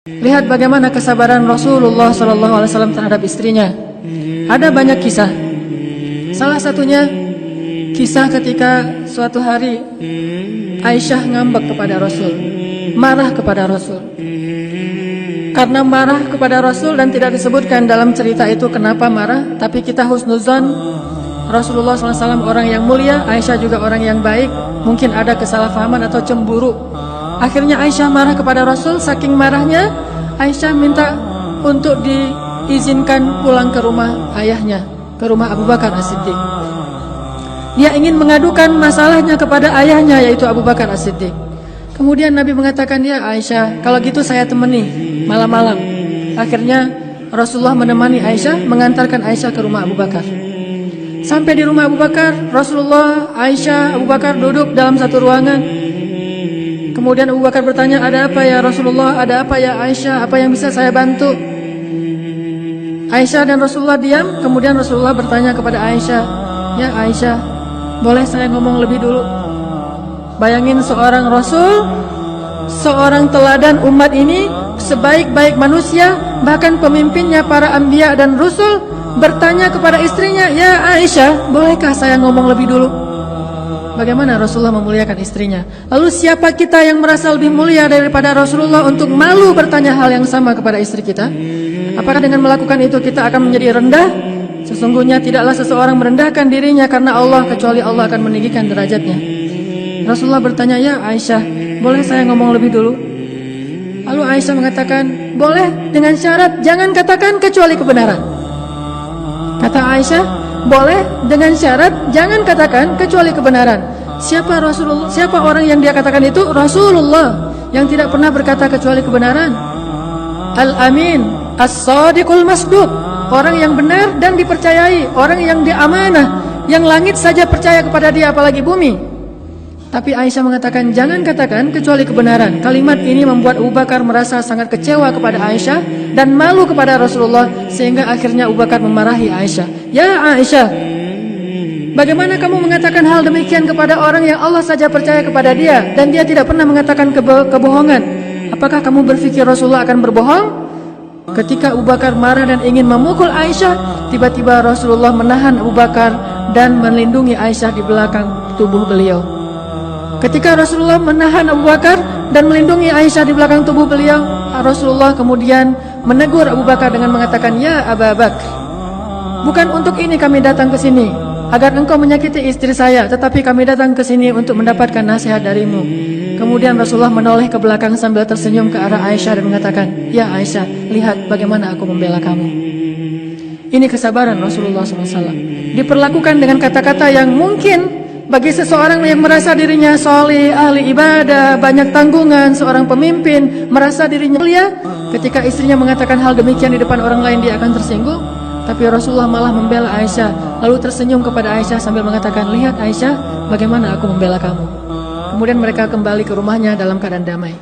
Lihat bagaimana kesabaran Rasulullah SAW terhadap istrinya. Ada banyak kisah. Salah satunya kisah ketika suatu hari Aisyah ngambek kepada Rasul, marah kepada Rasul. Karena marah kepada Rasul dan tidak disebutkan dalam cerita itu kenapa marah, tapi kita husnuzon Rasulullah SAW orang yang mulia, Aisyah juga orang yang baik. Mungkin ada kesalahpahaman atau cemburu. Akhirnya Aisyah marah kepada Rasul. Saking marahnya Aisyah minta untuk diizinkan pulang ke rumah ayahnya, ke rumah Abu Bakar As-Siddiq. Dia ingin mengadukan masalahnya kepada ayahnya, yaitu Abu Bakar As-Siddiq. Kemudian Nabi mengatakan, ya Aisyah, kalau gitu saya temani malam-malam. Akhirnya Rasulullah menemani Aisyah, mengantarkan Aisyah ke rumah Abu Bakar. Sampai di rumah Abu Bakar, Rasulullah, Aisyah, Abu Bakar duduk dalam satu ruangan. Kemudian Abu Bakar bertanya, ada apa ya Rasulullah, ada apa ya Aisyah, apa yang bisa saya bantu? Aisyah dan Rasulullah diam. Kemudian Rasulullah bertanya kepada Aisyah, ya Aisyah, boleh saya ngomong lebih dulu? Bayangin seorang Rasul, seorang teladan umat ini, sebaik-baik manusia, bahkan pemimpinnya para anbiya dan rasul, bertanya kepada istrinya, ya Aisyah, bolehkah saya ngomong lebih dulu? Bagaimana Rasulullah memuliakan istrinya? Lalu siapa kita yang merasa lebih mulia daripada Rasulullah untuk malu bertanya hal yang sama kepada istri kita? Apakah dengan melakukan itu kita akan menjadi rendah? Sesungguhnya tidaklah seseorang merendahkan dirinya karena Allah, kecuali Allah akan meninggikan derajatnya. Rasulullah bertanya, ya Aisyah, boleh saya ngomong lebih dulu? Lalu Aisyah mengatakan, boleh, dengan syarat jangan katakan kecuali kebenaran. Kata Aisyah, boleh dengan syarat jangan katakan kecuali kebenaran. Siapa Rasulullah? Siapa orang yang dia katakan itu? Rasulullah, yang tidak pernah berkata kecuali kebenaran. Al-Amin, As-Sadiqul Masduq, orang yang benar dan dipercayai, orang yang diamanah, yang langit saja percaya kepada dia, apalagi bumi. Tapi Aisyah mengatakan jangan katakan kecuali kebenaran. Kalimat ini membuat Abu Bakar merasa sangat kecewa kepada Aisyah dan malu kepada Rasulullah, sehingga akhirnya Abu Bakar memarahi Aisyah. Ya Aisyah, bagaimana kamu mengatakan hal demikian kepada orang yang Allah saja percaya kepada dia dan dia tidak pernah mengatakan kebohongan? Apakah kamu berpikir Rasulullah akan berbohong? Ketika Abu Bakar marah dan ingin memukul Aisyah, tiba-tiba Rasulullah menahan Abu Bakar dan melindungi Aisyah di belakang tubuh beliau. Ketika Rasulullah menahan Abu Bakar dan melindungi Aisyah di belakang tubuh beliau, Rasulullah kemudian menegur Abu Bakar dengan mengatakan, ya Abu Bakar, bukan untuk ini kami datang ke sini, agar engkau menyakiti istri saya, tetapi kami datang ke sini untuk mendapatkan nasihat darimu. Kemudian Rasulullah menoleh ke belakang sambil tersenyum ke arah Aisyah dan mengatakan, ya Aisyah, lihat bagaimana aku membela kamu. Ini kesabaran Rasulullah SAW. Diperlakukan dengan kata-kata yang mungkin bagi seseorang yang merasa dirinya soleh, ahli ibadah, banyak tanggungan, seorang pemimpin, merasa dirinya mulia, ketika istrinya mengatakan hal demikian di depan orang lain dia akan tersinggung. Tapi Rasulullah malah membela Aisyah, lalu tersenyum kepada Aisyah sambil mengatakan, lihat Aisyah, bagaimana aku membela kamu. Kemudian mereka kembali ke rumahnya dalam keadaan damai.